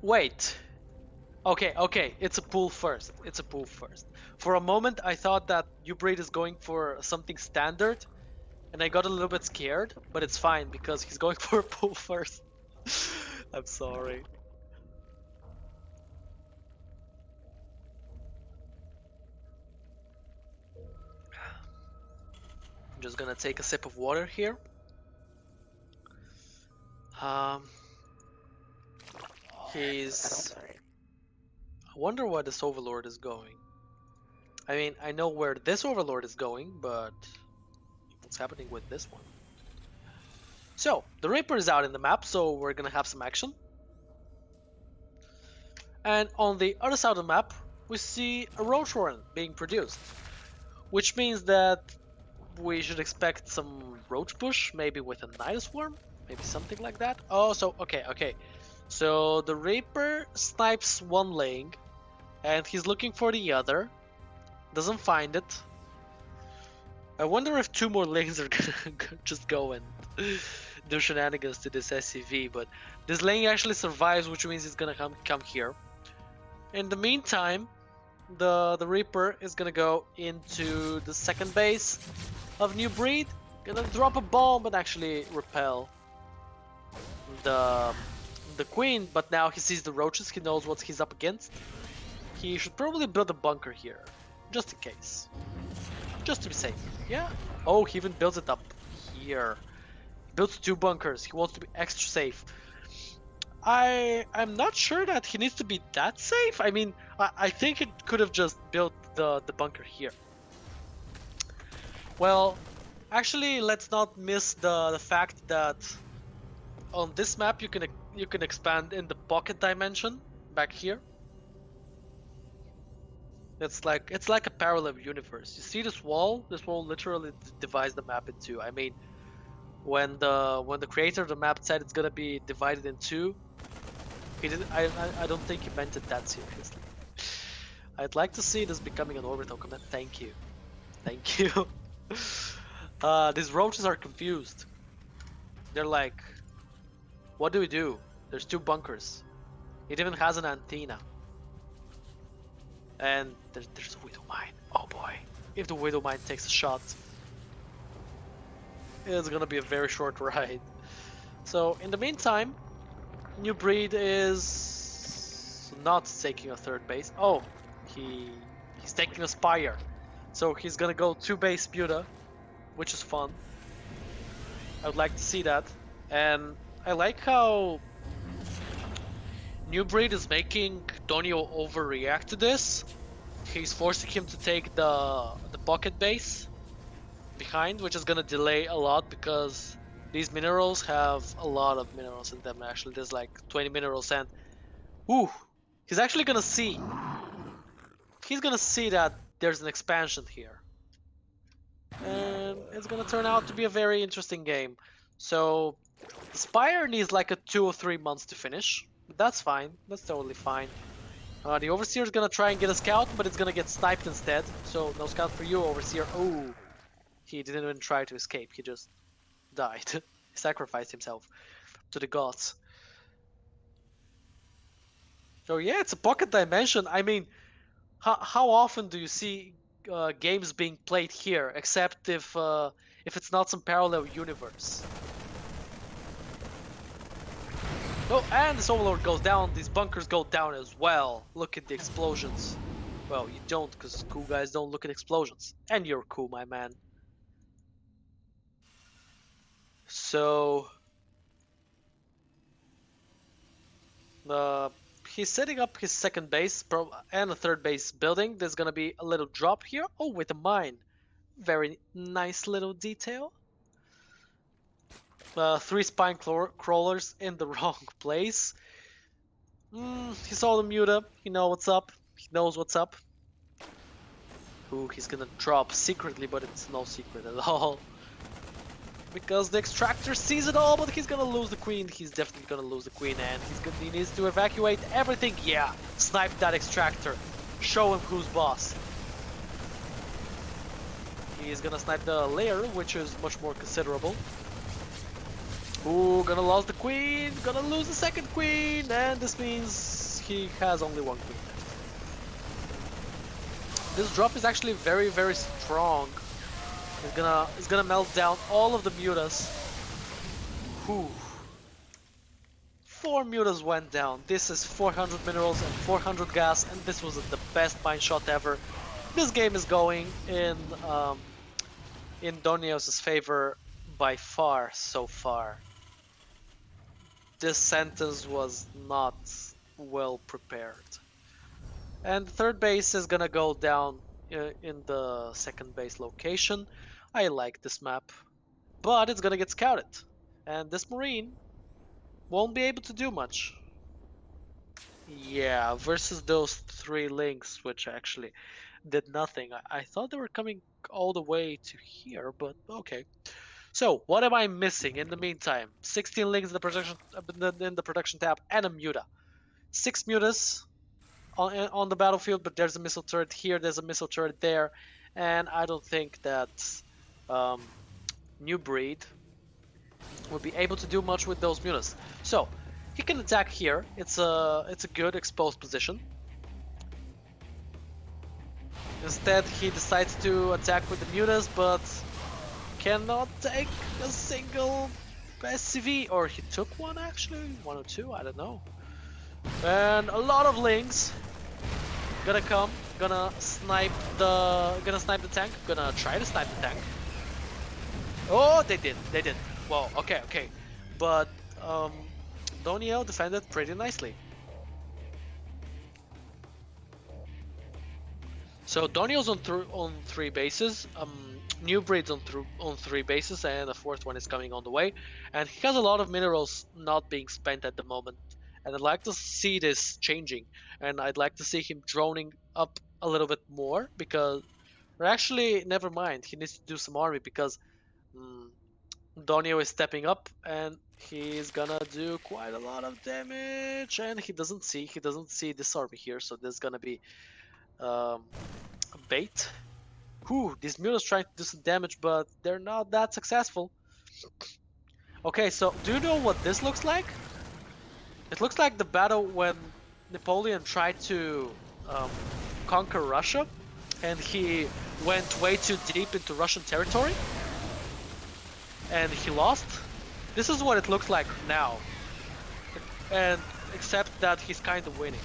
Wait. Okay. It's a pool first. For a moment, I thought that NewBreed is going for something standard, and I got a little bit scared, but it's fine because he's going for a pool first. I'm sorry. I'm just gonna take a sip of water here. He's... I wonder where this Overlord is going. I mean, I know where this Overlord is going, but what's happening with this one? So, the Reaper is out in the map, so we're gonna have some action. And on the other side of the map, we see a Roach Warren being produced, which means that we should expect some Roach Bush, maybe with a Nidus Swarm, maybe something like that. Oh, so, okay. So the Reaper snipes one lane, and he's looking for the other, doesn't find it. I wonder if 2 more lanes are gonna just go and do shenanigans to this SCV, but this lane actually survives, which means it's gonna come here. In the meantime, the Reaper is gonna go into the second base of NewBreed, gonna drop a bomb and actually repel the Queen, but now he sees the roaches, he knows what he's up against. He should probably build a bunker here, just in case. Just to be safe. Yeah. Oh, he even builds it up here. Builds 2 bunkers. He wants to be extra safe. I'm not sure that he needs to be that safe. I mean, I think it could have just built the bunker here. Well, actually, let's not miss the fact that on this map you can expand in the pocket dimension back here. It's like a parallel universe. You see this wall? This wall literally divides the map in two. I mean, when the creator of the map said it's gonna be divided in two, he did. I don't think he meant it that seriously. I'd like to see this becoming an orbital command. Thank you, thank you. These roaches are confused. They're like, what do we do? There's two bunkers. It even has an antenna. And there's a Widow Mine. Oh boy. If the Widow Mine takes a shot, it's gonna be a very short ride. So in the meantime, NewBreed is not taking a third base. Oh, he's taking a Spire. So he's gonna go 2-base Muta, which is fun. I would like to see that. And I like how NewBreed is making Doniel overreact to this. He's forcing him to take the pocket base behind, which is gonna delay a lot because these minerals have a lot of minerals in them. Actually, there's like 20 minerals, and ooh, he's actually gonna see. He's gonna see that there's an expansion here, and it's gonna turn out to be a very interesting game. So the Spire needs like a 2 or 3 months to finish, but that's fine. That's totally fine. The Overseer is gonna try and get a scout, but it's gonna get sniped instead. So no scout for you, Overseer. Oh, he didn't even try to escape. He just died. He sacrificed himself to the gods. So yeah, it's a pocket dimension. I mean, how often do you see games being played here, except if it's not some parallel universe? Oh, and this Overlord goes down. These bunkers go down as well. Look at the explosions. Well, you don't, because cool guys don't look at explosions. And you're cool, my man. So Uh, he's setting up his second base and a third base building. There's gonna be a little drop here. Oh, with a mine. Very nice little detail. 3 spine crawlers in the wrong place. He saw the Muta. He knows what's up. He knows what's up. Ooh, he's gonna drop secretly, but it's no secret at all. Because the extractor sees it all, but he's gonna lose the queen. He's definitely gonna lose the queen, and he needs to evacuate everything. Yeah, snipe that extractor. Show him who's boss. He's gonna snipe the layer, which is much more considerable. Ooh, gonna lose the queen. Gonna lose the second queen, and this means he has only one queen left. This drop is actually very, very strong. It's gonna melt down all of the mutas. Whew. 4 mutas went down. This is 400 minerals and 400 gas, and this was the best mine shot ever. This game is going in Doniel's favor by far so far. This sentence was not well prepared. And the third base is gonna go down in the second base location. I like this map, but it's gonna get scouted, and this Marine won't be able to do much. Yeah, versus those 3 links, which actually did nothing. I thought they were coming all the way to here, but okay. So what am I missing in the meantime? 16 links in the production tab and a Muta. 6 Mutas on the battlefield, but there's a missile turret here, there's a missile turret there, and I don't think that NewBreed will be able to do much with those mutas. So he can attack here. It's a good exposed position. Instead, he decides to attack with the mutas, but cannot take a single SCV, or he took one actually, 1 or 2, I don't know. And a lot of links gonna come, gonna snipe the tank, gonna try to snipe the tank. Oh, they did. Well, okay, but Doniel defended pretty nicely. So Doniel's on 3 bases. NewBreed's on 3 bases, and the 4th one is coming on the way. And he has a lot of minerals not being spent at the moment. And I'd like to see this changing. And I'd like to see him droning up a little bit more because, or actually, never mind. He needs to do some army because Doniel is stepping up and he's gonna do quite a lot of damage. And he doesn't see this army here, so there's gonna be a bait. Whew, these mutants trying to do some damage, but they're not that successful. Okay, so do you know what this looks like? It looks like the battle when Napoleon tried to conquer Russia, and he went way too deep into Russian territory, and he lost. This is what it looks like now, and except that he's kind of winning,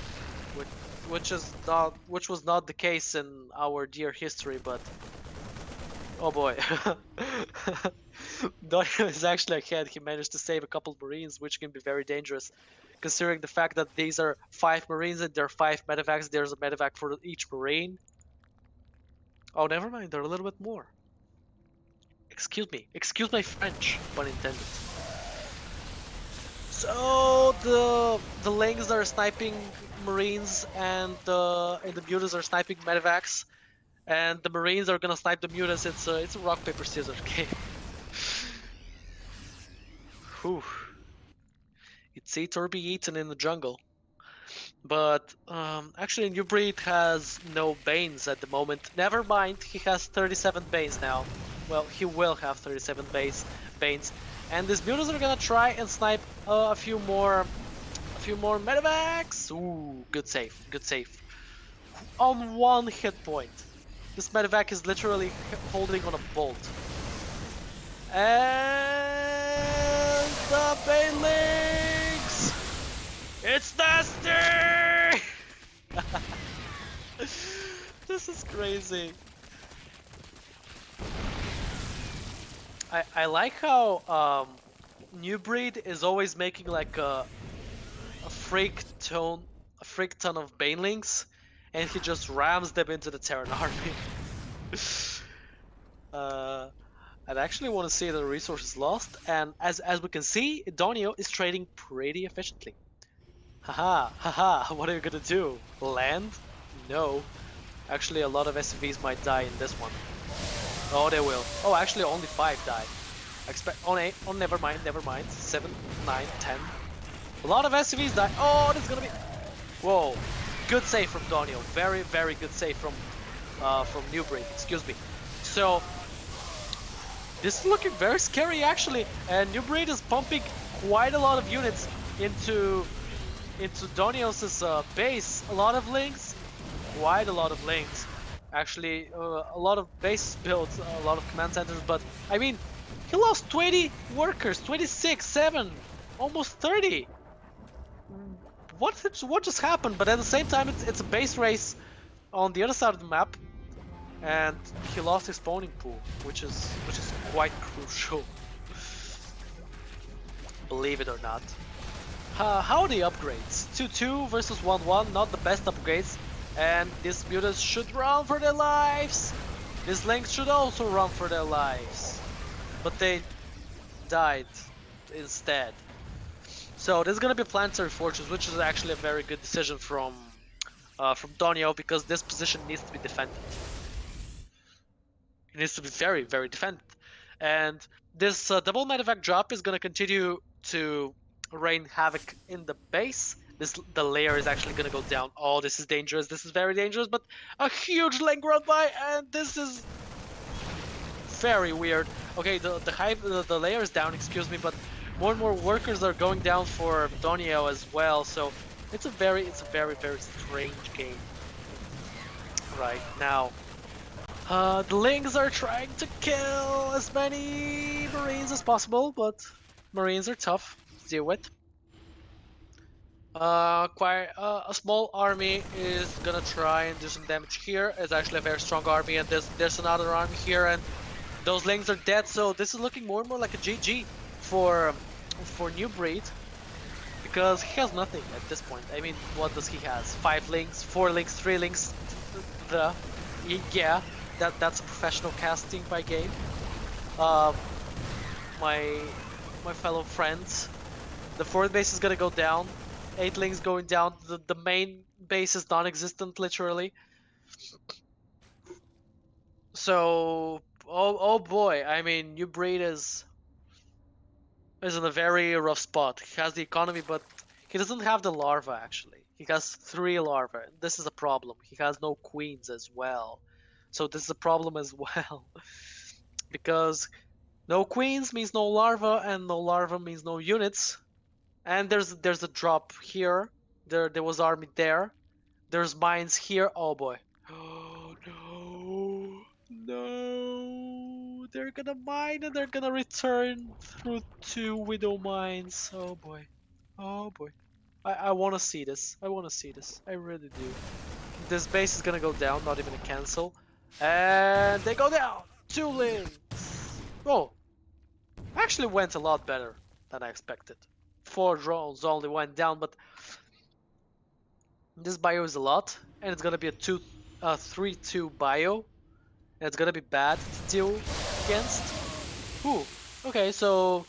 which was not the case in our dear history, but oh boy. Doniel is actually ahead. He managed to save a couple Marines, which can be very dangerous, considering the fact that these are 5 Marines and there are 5 medevacs. There's a medevac for each Marine. Oh, never mind. There are a little bit more. Excuse me. Excuse my French, pun intended. So the Lings are sniping Marines and the mutants are sniping medevacs, and the Marines are gonna snipe the mutants. It's a rock paper scissors game. Whew. It's eat or be eaten in the jungle. But actually, NewBreed has no Banes at the moment. Never mind, he has 37 Banes now. Well, he will have 37 Banes. And these mutants are gonna try and snipe a few more medevacs. Ooh, good save, good save. On 1 hit point. This medevac is literally holding on a bolt. And the Banelings! It's nasty! This is crazy. I like how NewBreed is always making like a freak ton of Banelings, and he just rams them into the Terran army. I'd actually want to see the resources lost, and as we can see, Doniel is trading pretty efficiently. Haha, haha, what are you gonna do? Land? No. Actually, a lot of SCVs might die in this one. Oh, they will. Oh, actually, only 5 died. Expect. Oh, 8. Oh, never mind, never mind. 7, 9, 10. A lot of SCVs die. Oh, this is gonna be. Whoa. Good save from Doniel. Very, very good save from NewBreed. Excuse me. So, this is looking very scary, actually. And NewBreed is pumping quite a lot of units into Doniel's base. A lot of links, quite a lot of links. Actually, a lot of base builds, a lot of command centers. But I mean, he lost 20 workers, 26, 7, almost 30. What just happened? But at the same time, it's a base race on the other side of the map, and he lost his spawning pool, which is quite crucial. Believe it or not. How are the upgrades? 2-2 versus 1-1, not the best upgrades. And these mutants should run for their lives. These links should also run for their lives. But they died instead. So this is gonna be Planetary Fortress, which is actually a very good decision from Doniel, because this position needs to be defended. It needs to be very, very defended. And this double medevac drop is gonna continue to rain havoc in the base. The layer is actually gonna go down. Oh, this is dangerous. This is very dangerous. But a huge link run by, and this is very weird. Okay, the layer is down. Excuse me, but more and more workers are going down for Doniel as well. So it's a very, very strange game right now. The Lings are trying to kill as many Marines as possible, but Marines are tough to deal with. Quite a small army is gonna try and do some damage here. It's actually a very strong army, and there's another army here, and those Lings are dead. So this is looking more and more like a GG for NewBreed, because he has nothing at this point. I mean, what does he has? 5 Lings, 4 Lings, 3 Lings. Yeah. That's a professional casting by game. My fellow friends, the 4th base is gonna go down. 8 Lings going down. The main base is non-existent, literally. So, oh boy, I mean, NewBreed is in a very rough spot. He has the economy, but he doesn't have the larva actually. He has 3 larvae. This is a problem. He has no queens as well. So this is a problem as well. Because no queens means no larva, and no larva means no units. And there's a drop here. There was army there. There's mines here. Oh boy. Oh no. No. They're gonna mine and they're gonna return through 2 widow mines. Oh boy. Oh boy. I wanna see this. I wanna see this. I really do. This base is gonna go down, not even a cancel. And they go down! 2 links! Oh, actually went a lot better than I expected. 4 drones only went down, but this bio is a lot, and it's gonna be a 3-2 bio, and it's gonna be bad to deal against. Ooh, okay, so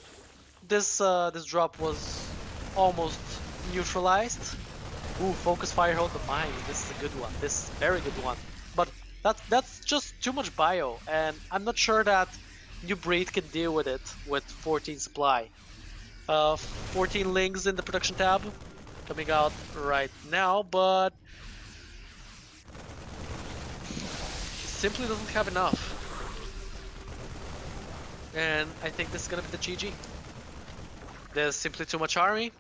this drop was almost neutralized. Ooh, focus fire hold the mine. This is a good one. This is a very good one. But that's just too much bio, and I'm not sure that NewBreed can deal with it with 14 supply. 14 links in the production tab coming out right now, but he simply doesn't have enough. And I think this is gonna be the GG. There's simply too much army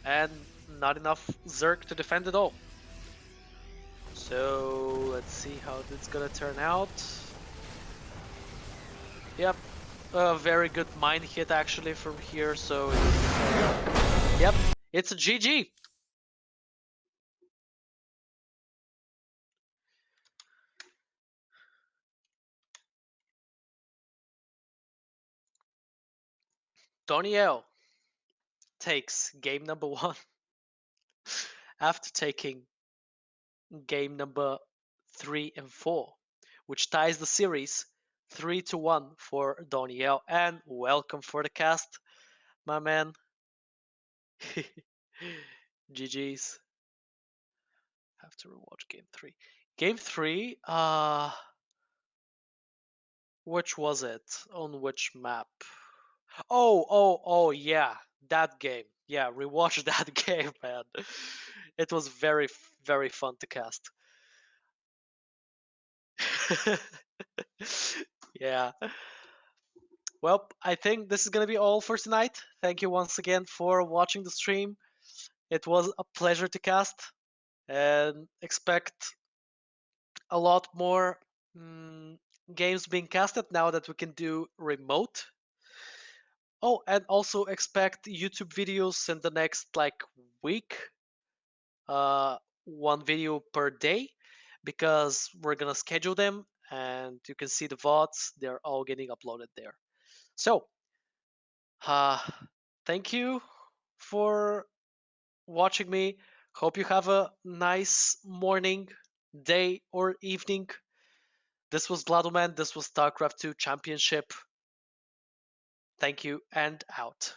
and not enough Zerg to defend it all. So let's see how this is gonna turn out. Yep, a very good mine hit actually from here, so yep, it's a GG. Doniel takes game number 1 after taking game number 3 and 4, which ties the series 3-1 for Doniel. And welcome for the cast, my man. GG's. Have to rewatch game 3. Game 3, which was it? On which map? Oh, yeah, that game. Yeah, rewatch that game, man. It was very, very fun to cast. Yeah. Well, I think this is gonna be all for tonight. Thank you once again for watching the stream. It was a pleasure to cast, and expect a lot more games being casted now that we can do remote. Oh, and also expect YouTube videos in the next like week. 1 video per day, because we're gonna schedule them, and you can see the VODs. They're all getting uploaded there. So, uh, thank you for watching me. Hope you have a nice morning, day, or evening. This was Vladoman. This was StarCraft 2 Championship. Thank you, and out.